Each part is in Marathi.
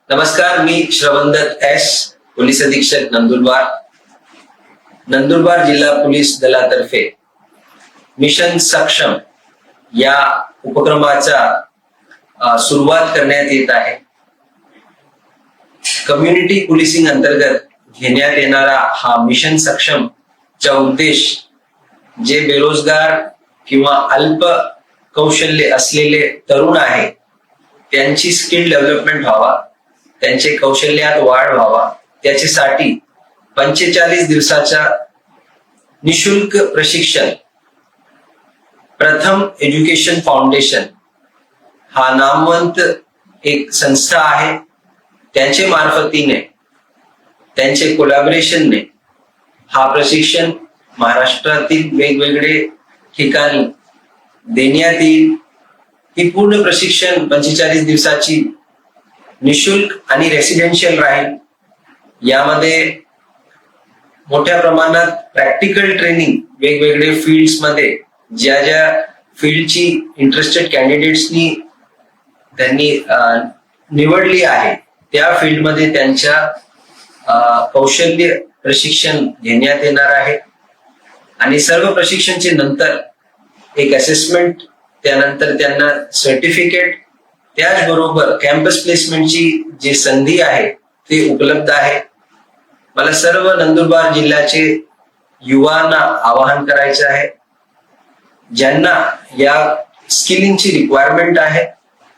नमस्कार, मी श्रवणदत्त एस, पोलीस अधीक्षक नंदुरबार. नंदुरबार जिल्हा पोलीस दलातर्फे मिशन सक्षम या उपक्रमाचा सुरुवात करण्यात येत आहे. कम्युनिटी पोलिसिंग अंतर्गत घेण्यात येणारा हा मिशन सक्षम चा उद्देश जे बेरोजगार किंवा अल्प कौशल्य असलेले तरुण आहेत त्यांची स्किल डेव्हलपमेंट व्हावा, त्यांचे कौशल्यात वाढ व्हावा, त्याच्यासाठी 45 दिवसाचा निशुल्क प्रशिक्षण प्रथम एज्युकेशन फाउंडेशन हा नामवंत एक संस्था आहे. त्यांचे मार्फतीने त्यांचे कोलॅबोरेशनने हा प्रशिक्षण महाराष्ट्रातील वेगवेगळे ठिकाणी देण्यात येईल. ही पूर्ण प्रशिक्षण 45 दिवसाची निशुल्क आणि रेसिडेन्शियल राहील. यामध्ये मोठ्या प्रमाणात प्रॅक्टिकल ट्रेनिंग वेगवेगळे फील्ड्स मध्ये ज्या ज्या फील्डची इंटरेस्टेड कॅन्डिडेट्सनी त्यांनी निवडली आहे त्या फील्डमध्ये त्यांच्या कौशल्य प्रशिक्षण घेण्यात येणार आहे. आणि सर्व प्रशिक्षणचे नंतर एक असेसमेंट, त्यानंतर त्यांना सर्टिफिकेट, त्याचबरोबर कॅम्पस प्लेसमेंटची जी संधी आहे ती उपलब्ध आहे. मला सर्व नंदुरबार जिल्ह्याचे युवांना आवाहन करायचे आहे, ज्यांना या स्किलिंगची रिक्वायरमेंट आहे,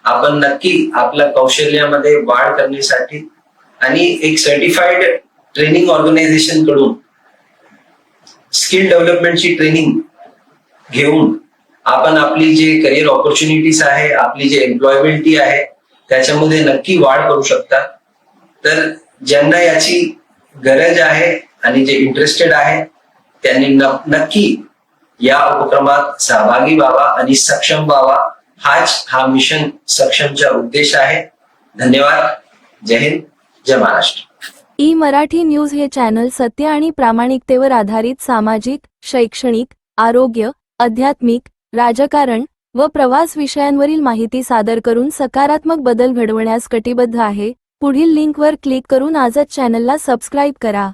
आपण नक्की आपल्या कौशल्यामध्ये वाढ करण्यासाठी आणि एक सर्टिफाईड ट्रेनिंग ऑर्गनायझेशन कडून स्किल डेव्हलपमेंटची ट्रेनिंग घेऊन आपण आपली जे करिअर ऑपॉर्च्युनिटीज आहे, आपली जे एम्प्लॉयबिलिटी आहे त्याच्यामध्ये नक्की वाढ करू शकता. तर ज्यांना याची गरज आहे आणि जे इंटरेस्टेड आहे त्यांनी नक्की या उपक्रमात सहभागी व्हावा आणि सक्षम व्हावा. हा मिशन सक्षमचा उद्देश आहे. धन्यवाद. जय हिंद, जय महाराष्ट्र. मराठी न्यूज हे चॅनल सत्य आणि प्रामाणिकतेवर आधारित सामाजिक, शैक्षणिक, आरोग्य, आध्यात्मिक, राजकारण व प्रवास विषयांवरील माहिती सादर करून सकारात्मक बदल घडवण्यास कटिबद्ध आहे. पुढील लिंकवर क्लिक करून आजच चॅनलला सबस्क्राईब करा.